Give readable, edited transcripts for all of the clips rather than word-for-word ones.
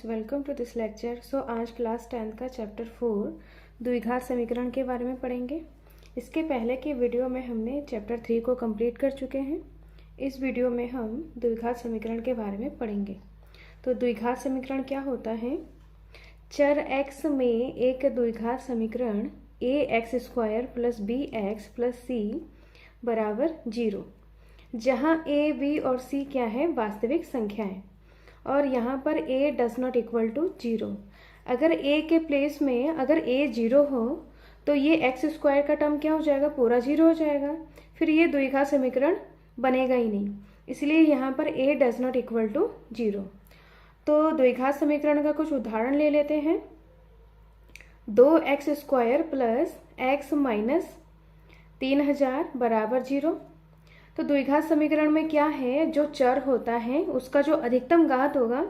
Welcome to this lecture. आज class 10th का chapter 4 द्विघात समीकरण के बारे में पढ़ेंगे। इसके पहले के वीडियो में हमने चैप्टर 3 को कंप्लीट कर चुके हैं। इस वीडियो में हम द्विघात समीकरण के बारे में पढ़ेंगे। तो द्विघात समीकरण क्या होता है? चर x में एक द्विघात समीकरण ax² plus bx plus c बराबर 0, जहाँ a, b और c क्या है? वास्तविक संख्याएं। और यहाँ पर a does not equal to 0। अगर a के प्लेस में अगर a 0 हो तो ये x² का टर्म क्या हो जाएगा? पूरा 0 हो जाएगा। फिर ये द्विघात समीकरण बनेगा ही नहीं, इसलिए यहाँ पर a does not equal to 0। तो द्विघात समीकरण का कुछ उदाहरण ले लेते हैं। 2x² प्लस x माइनस 3000 बराबर 0। तो द्विघात समीकरण में क्या है? जो चर होता है उसका जो अधिकतम घात होगा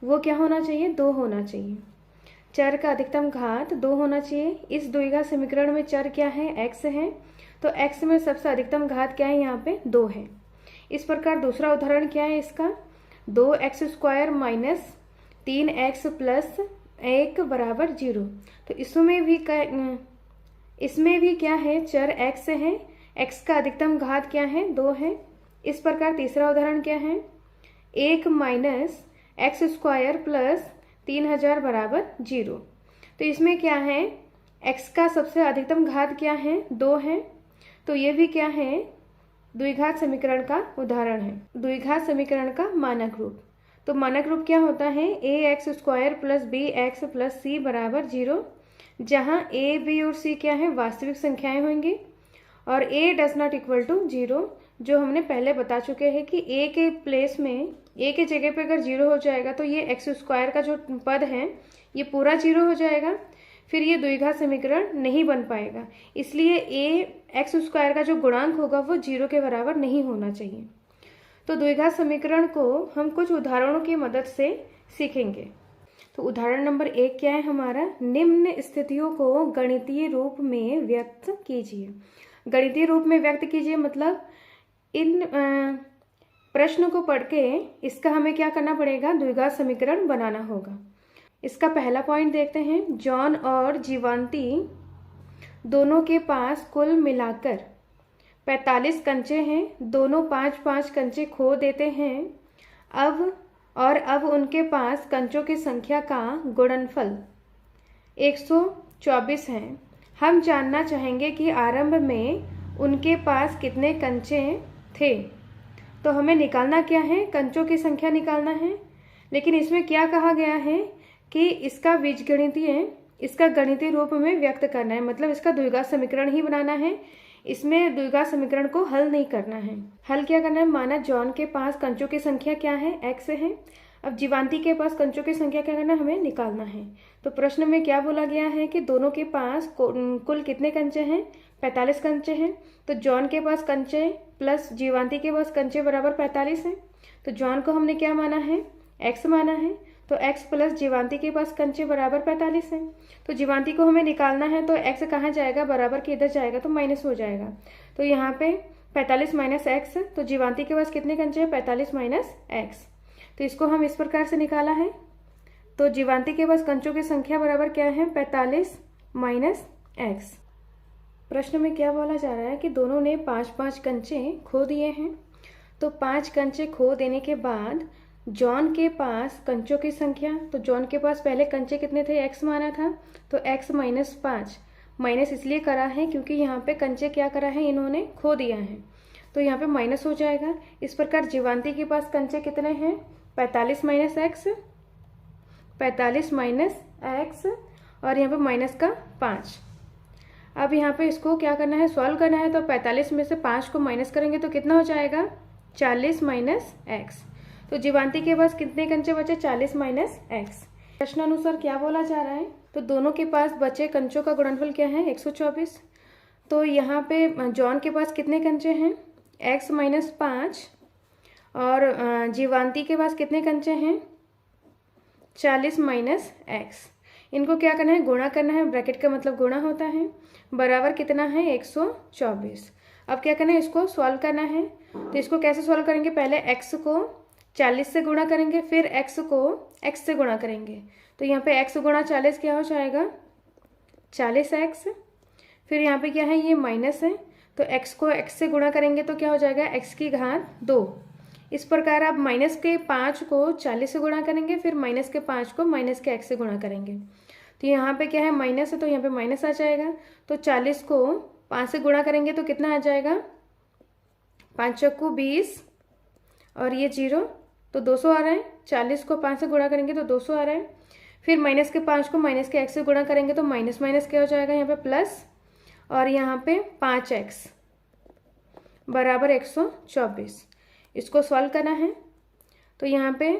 वो क्या होना चाहिए? 2 होना चाहिए। चर का अधिकतम घात 2 होना चाहिए। इस द्विघात समीकरण में चर क्या है? x है। तो x में सबसे अधिकतम घात क्या है? यहाँ पे 2 है। इस प्रकार दूसरा उदाहरण क्या है इसका? 2x² माइनस 3x प्लस 1 बराबर 0। तो इसमें भी क्या है? चर x है। x का अधिकतम घात क्या है? 2 है। इस प्रकार तीसरा उदाहरण क्या है? 1 माइनस x² प्लस 3000 बराबर 0। तो इसमें क्या है? x का सबसे अधिकतम घात क्या है? 2 है। तो ये भी क्या है? द्विघात समीकरण का उदाहरण है। द्विघात समीकरण का मानक रूप। तो मानक रूप क्या होता है? ax² plus bx plus c बराबर 0, जहाँ a, b और c क्या है? वास्तविक संख्याएं होंगी। और a does not equal to 0, जो हमने पहले बता चुके हैं कि a के प्लेस में a के जगह पे अगर 0 हो जाएगा तो ये x² का जो पद है ये पूरा 0 हो जाएगा। फिर ये द्विघात समीकरण नहीं बन पाएगा, इसलिए a x² का जो गुणांक होगा वो 0 के बराबर नहीं होना चाहिए। तो द्विघात समीकरण को हम कुछ उदाहरणों की मदद से सीखेंगे। तो उदाहरण नंबर 1 क्या है हमारा? निम्न स्थितियों को गणितीय रूप में व्यक्त कीजिए। गणितीय रूप में व्यक्त कीजिए मतलब इन प्रश्न को पढ़ के इसका हमें क्या करना पड़ेगा? द्विघात समीकरण बनाना होगा। इसका पहला पॉइंट देखते हैं। जॉन और जीवांती दोनों के पास कुल मिलाकर 45 कंचे हैं। दोनों 5-5 कंचे खो देते हैं। अब उनके पास कंचों की संख्या का गुणनफल 124 है। हम जानना चाहेंगे कि आरंभ में उनके पास कितने कंचे थे। तो हमें निकालना क्या है? कंचों की संख्या निकालना है। लेकिन इसमें क्या कहा गया है कि इसका गणितीय रूप में व्यक्त करना है, मतलब इसका द्विघात समीकरण ही बनाना है। इसमें द्विघात समीकरण को हल नहीं करना है। हल क्या करना है? माना जॉन के पास कंचों की संख्या क्या है? x है। अब जीवांती के पास कंचों की संख्या क्या करना है? हमें निकालना है। तो प्रश्न में क्या बोला गया है कि दोनों के पास कुल कितने कंचे हैं? 45 कंचे हैं। तो जॉन के पास कंचे प्लस जीवांती के पास कंचे बराबर 45 हैं। तो जॉन को हमने क्या माना है? x माना है। तो x प्लस जीवांती के पास कंचे बराबर 45 हैं। तो जीवांती को हमें निकालना है, तो x कहाँ जाएगा? बराबर के इधर जाएगा तो माइनस हो जाएगा। तो यहाँ पे 45 माइनस x, तो जीवांती के पास कितने कंचे हैं? 45 माइनस x। तो इसको हम इस प्रकार से निकाला है। तो जीवांती के पास कंचों की संख्या बराबर क्या है? 45 माइनस x। प्रश्न में क्या बोला जा रहा है कि दोनों ने 5-5 कंचे खो दिए हैं। तो 5 कंचे खो देने के बाद जॉन के पास कंचों की संख्या, तो जॉन के पास पहले कंचे कितने थे? x माना था। तो x माइनस 5, माइनस इसलिए करा है क्योंकि यहाँ पे कंचे क्या करा है? इन्होंने खो दिया है। तो यहाँ पे माइनस हो जाएगा। इस प्रकार जीवांती के पास कंचे कितने हैं? 45 माइनस x, 45 माइनस x और यहाँ पे माइनस का 5। अब यहाँ पे इसको क्या करना है? सॉल्व करना है। तो 45 में से 5 को माइनस करेंगे तो कितना हो जाएगा? 40 माइनस x। तो जीवांती के पास कितने कंचे बचे? 40 माइनस x। प्रश्नानुसार क्या बोला जा रहा है? तो दोनों के पास बचे कंचों का गुणनफल क्या है? 124। तो यहाँ पे जॉन के पास कितने कंचे हैं? x minus 5। और जीवांती के पास कितने कंचे हैं? 40 माइनस x। इनको क्या करना है? गुणा करना है। ब्रैकेट का मतलब गुणा होता है। बराबर कितना है? 124। अब क्या करना है? इसको सॉल्व करना है। तो इसको कैसे सॉल्व करेंगे? पहले x को 40 से गुणा करेंगे, फिर x को x से गुणा करेंगे, तो यहाँ पे x गुणा 40 क्या हो जाएगा 40x। फिर यहाँ पे क्या है, ये माइनस है, तो x को x से गुणा करेंगे तो क्या हो जाएगा x की घात 2। इस प्रकार आप माइनस के 5 को 40 से गुणा करेंगे, फिर माइनस के 5 को माइनस के x से गुणा करेंगे, तो यहाँ पे क्या है माइनस है, तो यहाँ पे माइनस आ जाएगा। तो 40 को 5 से गुणा करेंगे तो कितना आ जाएगा 5 चक्कू 20 और ये 0, तो 200 आ रहा है। 40 को 5 से गुणा करेंगे तो 200 आ रहा है। फिर माइनस के 5 को माइनस के x से गुणा करेंगे तो माइनस माइनस क्या हो जाएगा यहाँ पे प्लस, और यहाँ पे 5x बराबर 124। इसको सॉल्व करना है, तो यहाँ पे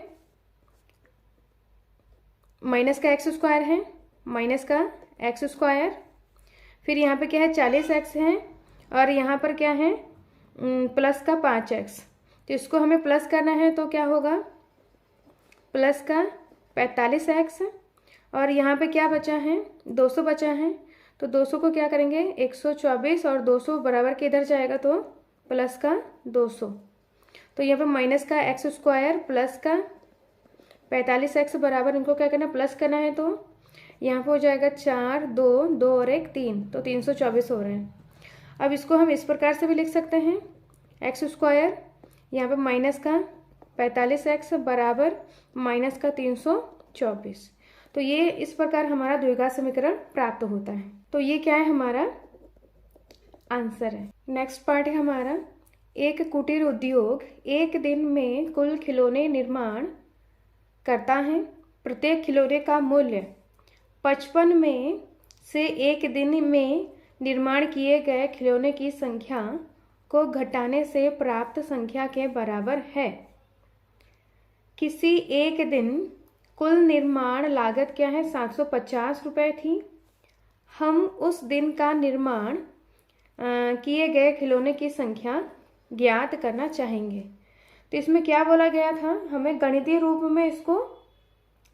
माइनस का x स्क्वायर है, माइनस का x स्क्वायर, फिर यहाँ पे क्या है 40x है, और यहाँ पर क्या है प्लस का 5x, तो इसको हमें प्लस करना है, तो क्या होगा प्लस का 45x, और यहाँ पे क्या बचा है 200 बचा है, तो 200 को क्या करेंगे 124 और 200 बराबर के इधर जाएगा तो प्लस का 200, तो यहाँ पे माइनस का x स्क्वायर प्लस का 45x बराबर इनको क्या करना प्लस करना है, तो यहाँ पे हो जाएगा 4 2 2 और 1 3, तो 324 हो रहे हैं। अब इसको हम इस प्रकार से भी लिख सकते हैं x स्क्वायर यहाँ पे माइनस का 45x बराबर माइनस का 324, तो ये इस प्रकार हमारा द्विघात समीकरण प्राप्त होता है। तो ये क्या है हमारा आंसर है। नेक्स्ट पार्ट है हमारा, एक कुटीर उद्योग एक दिन में कुल खिलौने निर्माण करता है। प्रत्येक खिलौने का मूल्य 55 में से एक दिन में निर्माण किए गए खिलौने की संख्या को घटाने से प्राप्त संख्या के बराबर है। किसी एक दिन कुल निर्माण लागत क्या है 750 रुपये थी। हम उस दिन का निर्माण किए गए खिलौने की संख्या ज्ञात करना चाहेंगे। तो इसमें क्या बोला गया था, हमें गणितीय रूप में इसको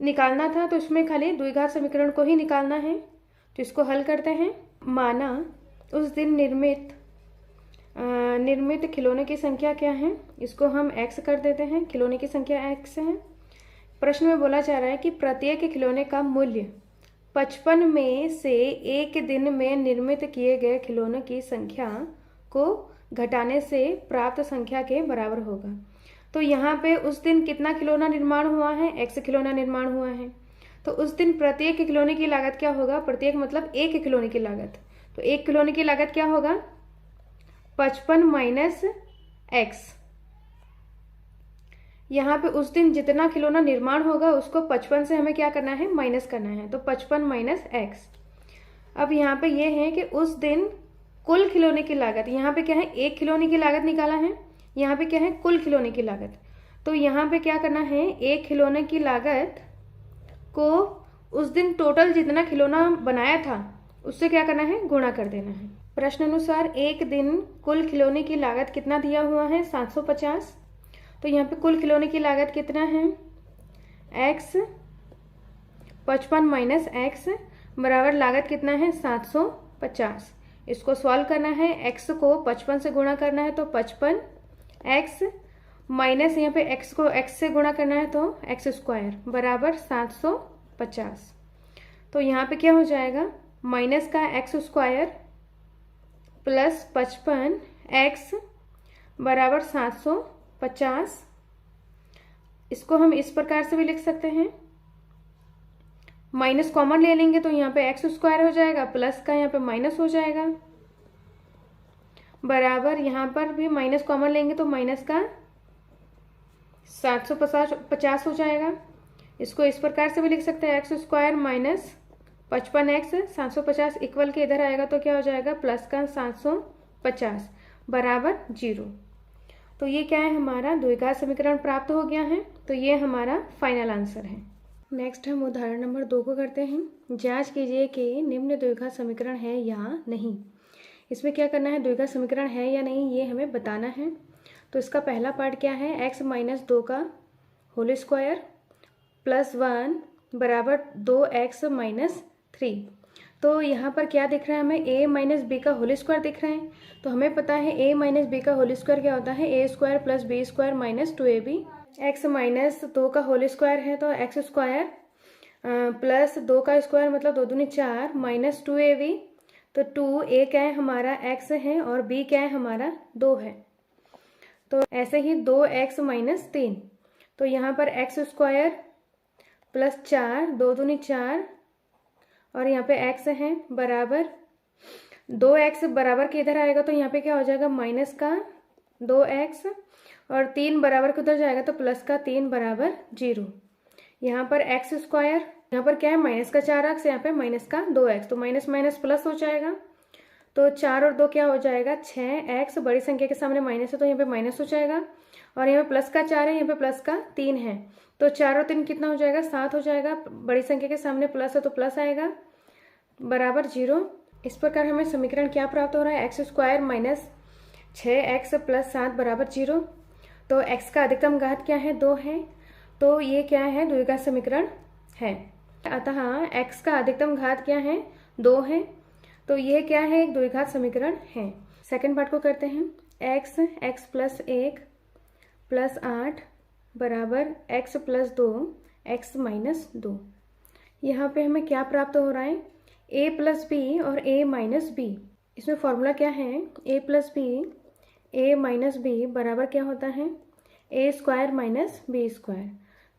निकालना था, तो इसमें खाली द्विघात समीकरण को ही निकालना है। तो इसको हल करते हैं। माना उस दिन निर्मित खिलौने की संख्या क्या है, इसको हम x कर देते हैं, खिलौने की संख्या x है। प्रश्न में बोला जा रहा है कि प्रत्येक खिलौने का मूल्य 55 में से एक दिन में निर्मित किए गए खिलौने की संख्या को घटाने से प्राप्त संख्या के बराबर होगा। तो यहाँ पे उस दिन कितना खिलौना निर्माण हुआ है, x खिलौना निर्माण हुआ है, तो उस दिन प्रत्येक खिलौने की लागत क्या होगा, प्रत्येक मतलब एक खिलौने की लागत, तो एक खिलौने की लागत क्या होगा 55 माइनस x। यहाँ पे उस दिन जितना खिलौना निर्माण होगा उसको 55 से हमें क्या करना है माइनस करना है, तो 55 माइनस x। अब यहाँ पे ये है कि उस दिन कुल खिलौने की लागत, यहाँ पे क्या है एक खिलौने की लागत निकाला है, यहाँ पे क्या है कुल खिलौने की लागत, तो यहाँ पे क्या करना है एक खिलौने की लागत को उस दिन टोटल जितना खिलौना बनाया था उससे क्या करना है गुणा कर देना है। प्रश्न अनुसार एक दिन कुल खिलौने की लागत कितना दिया हुआ है 750, तो यहाँ पे कुल खिलौने की लागत कितना है x, 55 माइनस x बराबर लागत कितना है 750। इसको सॉल्व करना है, x को 55 से गुणा करना है तो 55x माइनस यहाँ पे x को x से गुणा करना है तो x स्क्वायर बराबर 750। तो यहाँ पे क्या हो जाएगा माइनस का x स्क्वायर प्लस 55x बराबर 750। इसको हम इस प्रकार से भी लिख सकते हैं, माइनस कॉमन ले लेंगे तो यहाँ पे x स्क्वायर हो जाएगा, प्लस का यहाँ पे माइनस हो जाएगा, बराबर यहाँ पर भी माइनस कॉमन लेंगे तो माइनस का 750 हो जाएगा। इसको इस प्रकार से भी लिख सकते हैं, x square minus 55x 750 equal के इधर आएगा तो क्या हो जाएगा प्लस का 750 बराबर 0। तो ये क्या है हमारा द्विघात समीकरण प्राप्त हो गया है। तो ये हमारा फाइनल आंसर है। नेक्स्ट हम उदाहरण नंबर 2 को करते हैं। जांच कीजिए कि निम्न द्विघात समीकरण है या नहीं। इसमें क्या करना है, द्विघात समीकरण है या नहीं ये हमें बताना है। तो इसका पहला पार्ट क्या है, x माइनस 2 का होल स्क्वायर प्लस 1 बराबर 2x माइनस 3। तो यहाँ पर क्या दिख रहा है हमें, a माइनस बी का होल स्क्वायर दिख रहा है। तो हमें पता है a माइनस बी का होल स्क्वायर क्या होता है, a square plus B square minus 2ab। x minus 2 का होल स्क्वायर है तो एक्स स्क्वायर प्लस 2 का स्क्वायर मतलब 2 दूनी 4 माइनस 2ab, तो 2a क्या है हमारा x है और b क्या है हमारा 2 है। तो ऐसे ही 2x माइनस 3, तो यहाँ पर एक्स स्क्वायर प्लस 4 2 दूनी 4 और यहाँ पे x है बराबर 2x बराबर के इधर आएगा तो यहाँ पे क्या हो जाएगा माइनस का 2x और 3 बराबर के उधर जाएगा तो प्लस का 3 बराबर 0। यहाँ पर एक्स स्क्वायर, यहाँ पर क्या है माइनस का 4x, यहाँ पे माइनस का 2x, तो माइनस माइनस प्लस हो जाएगा। तो 4 और 2 क्या हो जाएगा 6x, बड़ी संख्या के सामने माइनस है तो यहाँ पे माइनस हो जाएगा और यहाँ पे प्लस का 4 है, यहाँ पे प्लस का 3 है, तो 4 और 3 कितना हो जाएगा 7 हो जाएगा। बड़ी संख्या के सामने प्लस है तो प्लस आएगा बराबर 0। इस प्रकार हमें समीकरण क्या प्राप्त हो रहा है, x square minus 6x plus 7 बराबर 0। तो x का अधिकतम घात क्या है 2 है, तो ये क्या है द्विघात समीकरण है। अतः x का अधिकतम घात क्या है 2 है, तो ये क्या है एक द्विघात समीकरण है। सेकंड पार्ट को करते हैं। x प्लस 1 प्लस 8 बराबर x प्लस 2 x माइनस 2। यहाँ पे हमें क्या प्राप्त हो रहा है a प्लस बी और a माइनस बी। इसमें फॉर्मूला क्या है a plus B a minus B बराबर क्या होता है a square minus B square.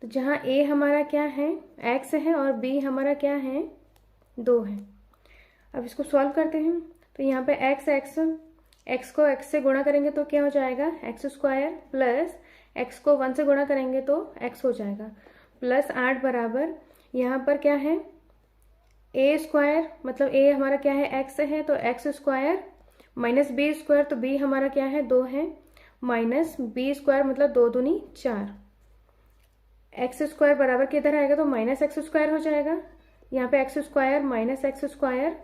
तो जहाँ a हमारा क्या है x है और b हमारा क्या है 2 है। अब इसको सॉल्व करते हैं। तो यहाँ पे x को x से गुणा करेंगे तो क्या हो जाएगा एक्स स्क्वायर प्लस x को 1 से गुणा करेंगे तो x हो जाएगा प्लस 8 बराबर यहाँ पर क्या है a स्क्वायर मतलब a हमारा क्या है x है तो x square minus B square, तो b हमारा क्या है 2 है माइनस बी स्क्वायर मतलब 2 दूनी 4। एक्स स्क्वायर बराबर के इधर आएगा तो माइनस एक्स स्क्वायर हो जाएगा। यहाँ पे x square minus x square,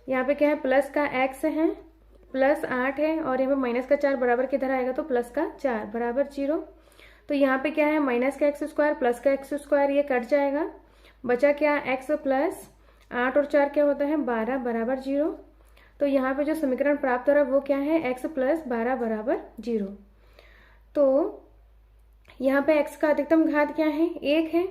यहाँ पे क्या है प्लस का x है प्लस 8 है और यहाँ पे माइनस का 4 बराबर के इधर आएगा तो प्लस का 4 बराबर 0। तो यहाँ पे क्या है माइनस का एक्स स्क्वायर प्लस का एक्स स्क्वायर, ये कट जाएगा, बचा क्या x प्लस 8 और 4 क्या होता है 12 बराबर 0। तो यहाँ पे जो समीकरण प्राप्त हो रहा है वो क्या है x प्लस 12 बराबर 0। तो यहाँ पे x का अधिकतम घात क्या है 1 है,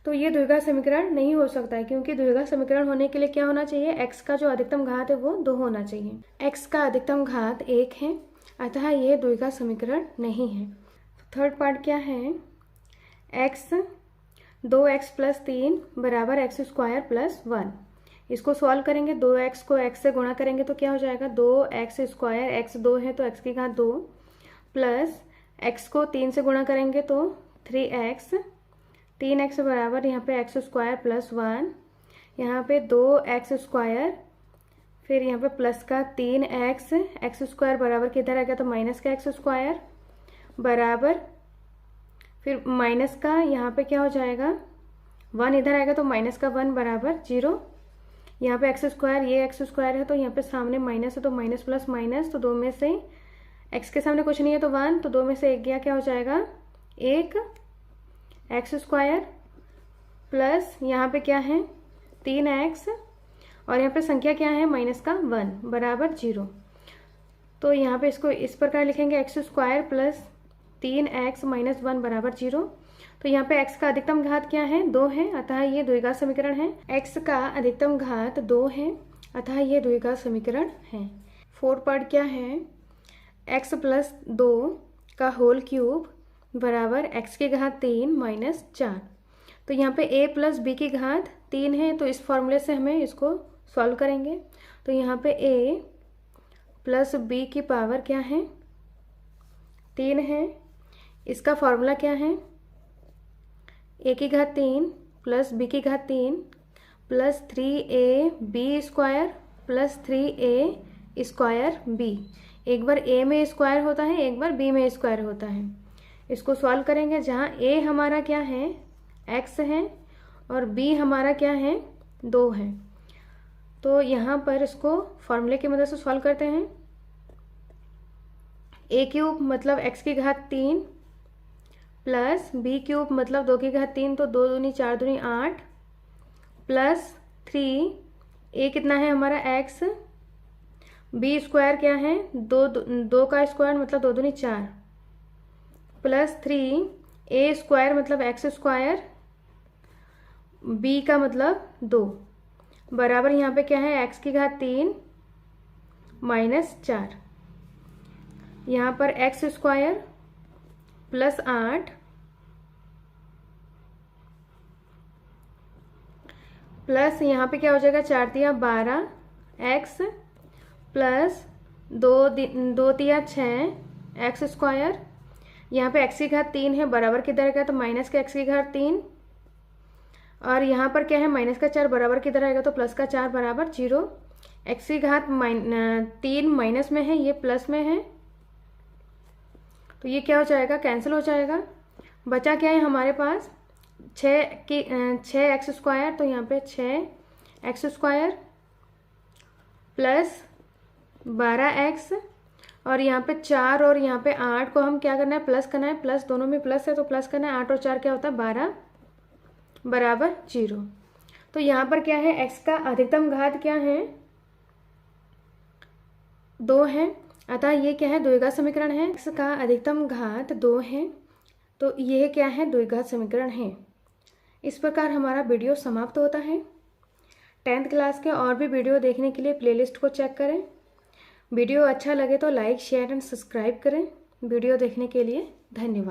तो ये द्विघात समीकरण नहीं हो सकता है क्योंकि द्विघात समीकरण होने के लिए क्या होना चाहिए x का जो अधिकतम घात है वो 2 होना चाहिए। x का अधिकतम घात 1 है, अतः ये द्विघात समीकरण नहीं है। थर्ड पार्ट क्या है x 2x प्लस 3 बराबर एक्स स्क्वायर प्लस 1। इसको सॉल्व करेंगे, 2x को x से गुणा करेंगे तो क्या हो जाएगा 2x स्क्वायर, x 2 है तो x की घात 2 प्लस x को 3 से गुणा करेंगे तो 3x, 3x बराबर यहाँ पे एक्स स्क्वायर प्लस 1, यहाँ पे 2x स्क्वायर, फिर यहाँ पे प्लस का 3x, एक्स स्क्वायर बराबर किधर आएगा तो माइनस का एक्स स्क्वायर बराबर, फिर माइनस का यहाँ पे क्या हो जाएगा 1 इधर आएगा तो माइनस का 1 बराबर 0। यहाँ पे एक्स स्क्वायर, ये एक्स स्क्वायर है तो यहाँ पे सामने माइनस है तो माइनस प्लस माइनस, तो 2 में से x के सामने कुछ नहीं है तो 1, तो 2 में से 1 गया, क्या हो जाएगा 1 एक्स स्क्वायर प्लस यहाँ पे क्या है 3x और यहाँ पे संख्या क्या है माइनस का 1 बराबर 0। तो यहाँ पे इसको इस प्रकार लिखेंगे x square plus 3x minus 1 बराबर 0। तो यहाँ पे x का अधिकतम घात क्या है 2 है, अतः ये द्विघात समीकरण है। x का अधिकतम घात 2 है, अतः ये द्विघात समीकरण है। फोर्थ पार्ट क्या है x प्लस 2 का होल क्यूब बराबर x की घात 3 माइनस 4। तो यहाँ पे a प्लस बी की घात 3 है, तो इस फॉर्मूले से हमें इसको सॉल्व करेंगे। तो यहाँ पे a प्लस बी की पावर क्या है 3 है, इसका फॉर्मूला क्या है a की घात 3 प्लस b की घात 3 plus 3ab square plus 3a square b। एक बार a में स्क्वायर होता है, एक बार b में स्क्वायर होता है। इसको सॉल्व करेंगे, जहाँ a हमारा क्या है x है और b हमारा क्या है 2 है। तो यहाँ पर इसको फॉर्मूले की मदद से सॉल्व करते हैं। a क्यूब मतलब x की घात 3 प्लस b क्यूब मतलब 2 की घात 3, तो 2 दूनी 4 दूनी 8 प्लस 3 a कितना है हमारा x, b स्क्वायर क्या है 2 का स्क्वायर मतलब 2 दूनी 4 प्लस 3 ए स्क्वायर मतलब एक्स स्क्वायर, बी का मतलब 2, बराबर यहाँ पे क्या है, एक्स की घात 3 माइनस 4, यहाँ पर एक्स स्क्वायर प्लस 8 प्लस यहाँ पे क्या हो जाएगा, 4 तिया 12 एक्स प्लस 2 तिया 6 एक्स स्क्वायर, यहाँ पे एक्स की घात 3 है, बराबर किधर का, तो माइनस का एक्स की घात 3, और यहाँ पर क्या है, माइनस का 4 बराबर किधर आएगा, तो प्लस का 4 बराबर 0, एक्स की घात 3 माइनस में है, ये प्लस में है, तो ये क्या हो जाएगा, कैंसिल हो जाएगा। बचा क्या है हमारे पास, 6 एक्स स्क्वायर, तो यहाँ पे 6 एक्स स्क्वायर प्लस 12 एक्स, और यहाँ पे 4 और यहाँ पे 8 को हम क्या करना है, प्लस करना है, प्लस दोनों में प्लस है तो प्लस करना है, 8 और 4 क्या होता है, 12 बराबर 0। तो यहाँ पर क्या है, x का अधिकतम घात क्या है, 2 है, अतः ये क्या है, द्विघात समीकरण है। x का अधिकतम घात 2 है, तो ये क्या है, द्विघात समीकरण है। इस प्रकार हमारा वीडियो समाप्त होता है। 10th क्लास के और भी वीडियो देखने के लिए प्लेलिस्ट को चेक करें। वीडियो अच्छा लगे तो लाइक शेयर एंड सब्सक्राइब करें। वीडियो देखने के लिए धन्यवाद।